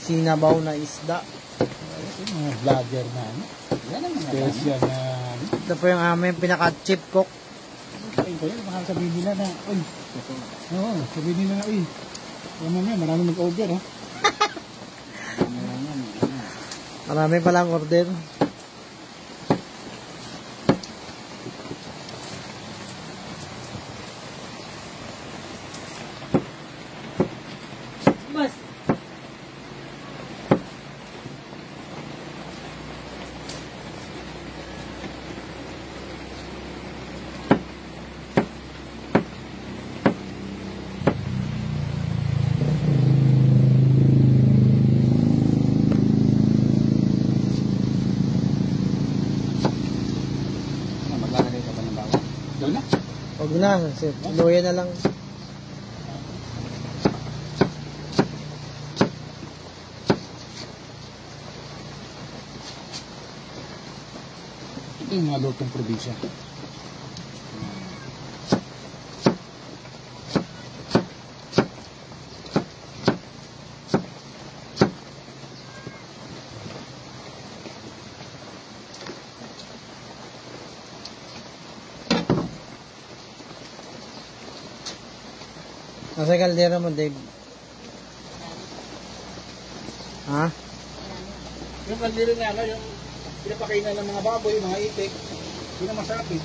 sinabaw na isda. Mga vlogger na ano. Yan ang mga special na ano. Ito po yung aming pinaka-chip cook. Ayun ko yun, baka sabihin nila na, uy, oo, sabihin nila na, uy, mamaya, maraming mag-order, ha? Marami palang order. Mas. Maglalagay ka ba ng bawang? Doon na? Huwag na, luya na lang. Ito yung mga lutong probinsya. Nasa kaldera mo, Dave. Ha? Yung kaldero nga, ano, yung pinapakainan ng mga baboy, mga itik, yun ang masarap eh.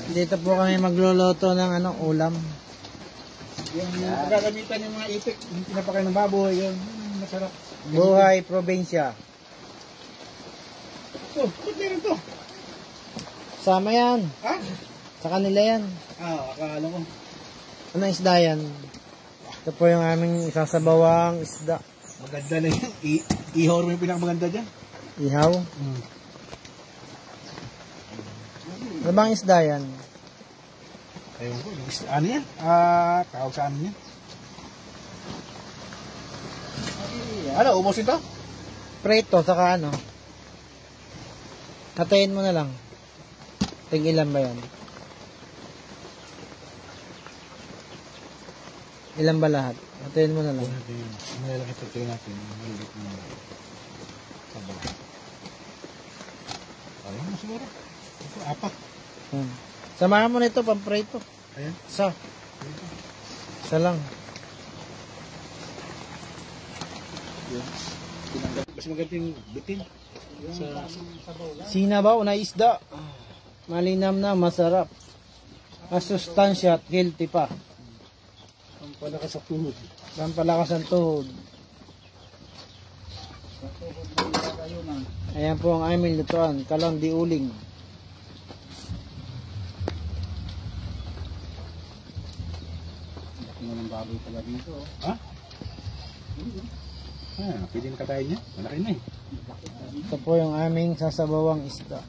Dito po kami magluluto ng ano, ulam. Yung pagkagamitan yung mga itik, yung pinapakain ng baboy, yun, masarap. Buhay probinsya. Ito, ba't meron to? Sama yan. Ha? Sa kanila yan. Akala ko. Anong isda yan? Ito po yung aming isasabawang isda. Maganda na yan. Ihor mo yung pinakamaganda dyan. Ihaw. Ano bang isda yan? Ayun ko. Ano yan? Tawag sa amin yan. Ano, ubos ito? Preto, saka ano? Hatayin mo na lang. Tig-ilan ba yan? Ilan ba lahat? Hatayin mo na lang. Malalaki ito natin. Malalaki na sabang. Ayun mo siguro. Ito, 4. Samahan mo nito, pampreto. Ayan. Isa lang. Mas maganda yung bitin. Sinabaw na isda. Malinam na, masarap. Masustansya at healthy pa. Palakas sa tuhod. Pampalakas ang tuhod. Ayan po ang aming lutuan. Kalang di uling. Laki na ng baboy pala dito. Ha? Pwede na katayin niya. Malaki na eh. Ito po yung aming sasabawang isda.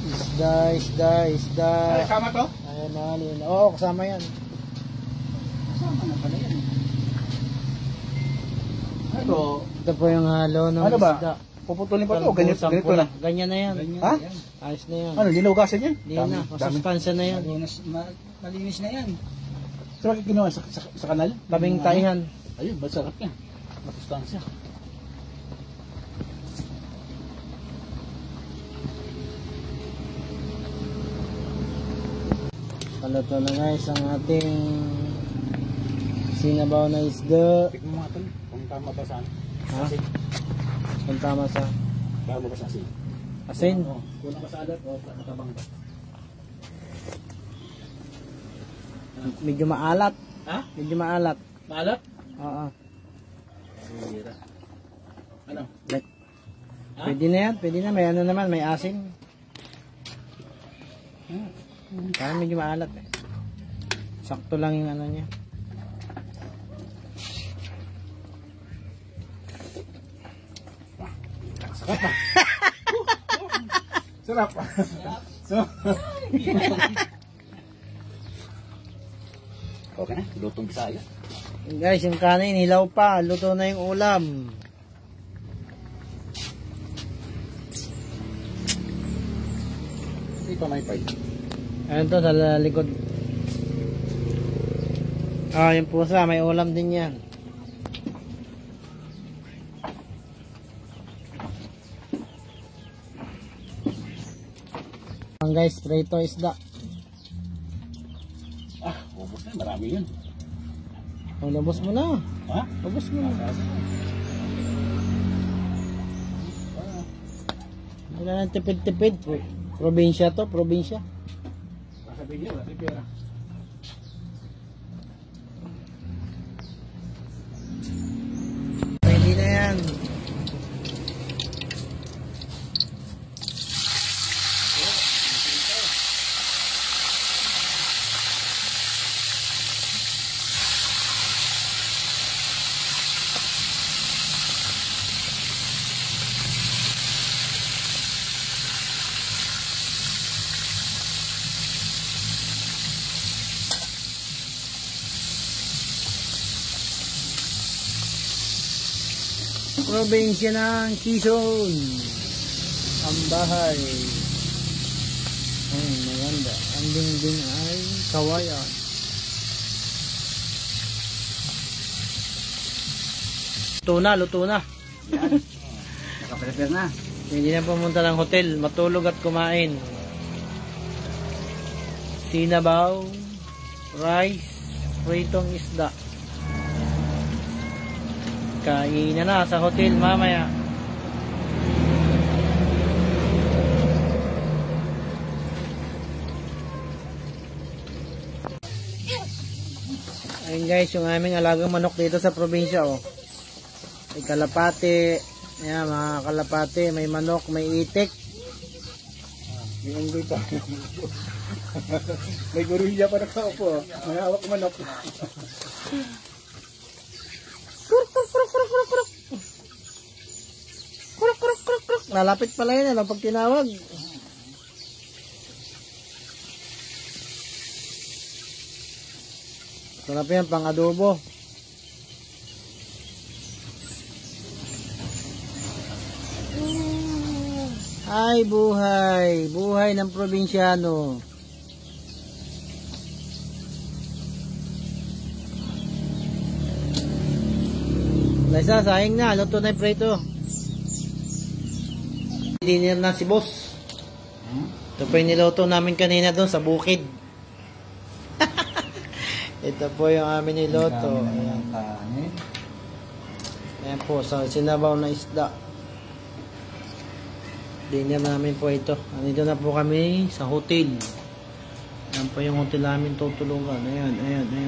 Isda. Ay, kasama to? Ayan na, oo, kasama yan. Kasama na pala yan. Ano? Ito po yung halo ng Ano ba? isda. Puputulin pa to? Ganito na? Ganyan na yan. Ha? Ayos na yan. Ano, linugasan yan? Hindi na, masustansya na yan. Malinis na yan. So, bakit ginawa sa kanal? Tabing taihan. Ayun, masarap yan. Masustansya. Paluto na guys ang ating sinabaw na isda. Tikman mo nga ito. Kung tama ba sa ano? Ha? Kung tama sa Tama ba sa asin? asin. Kulang ba sa alat o katabang ba? Medyo maalat. Ha? Medyo maalat. Maalat? Oo. Sira. Ano? Like, pwede na yan. Pwede na. May ano naman. May asin. Parang medyo maalat eh. Sakto lang yung ano niya. Sarap pa. Sarap. So, okay na. Lutong Bisaya. Guys, yung kanin hilaw pa. Luto na yung ulam. Hindi pa may pay. Ayun to sa likod. Ah, yung pusa, may ulam din yan. Guys, trito isda. Ubos na, marami yun. Oh, labos mo na. Ha? Labos mo na. Wala nang tipid-tipid. Probinsya to, probinsya. Sabi niya, wala si pera. Pwede na yan. Probinsya ng Quezon. Ang bahay. Ay, maganda. Ang dingding ay kawayan. Luto na. Yan. Nakaprepare na. Hindi na pumunta ng hotel. Matulog at kumain. Sinabaw, rice, pritong isda. Kainan na sa hotel mamaya. Ayun guys, yung aming alagang manok dito sa probinsya, oh. May kalapate. Ayan, mga kalapate. May manok, may itik. May unggoy pa. May gorilla pa nakaupo. May hawak manok. Lalapit pala yun, ano, pag tinawag. Sarap yan, pang adobo. Ay, buhay. Buhay ng probinsyano. Laysa, sayang na. Luto na yung prito. Dinner na si boss. Ito po yung niluto namin kanina doon sa bukid. Ito po yung amin niluto. Ayan. Ayan po, sa sinabaw na isda. Dinner namin po ito. Nandito na po kami sa hotel. Ayan po yung hotel namin tutulungan. Ayan, ayan, ayan.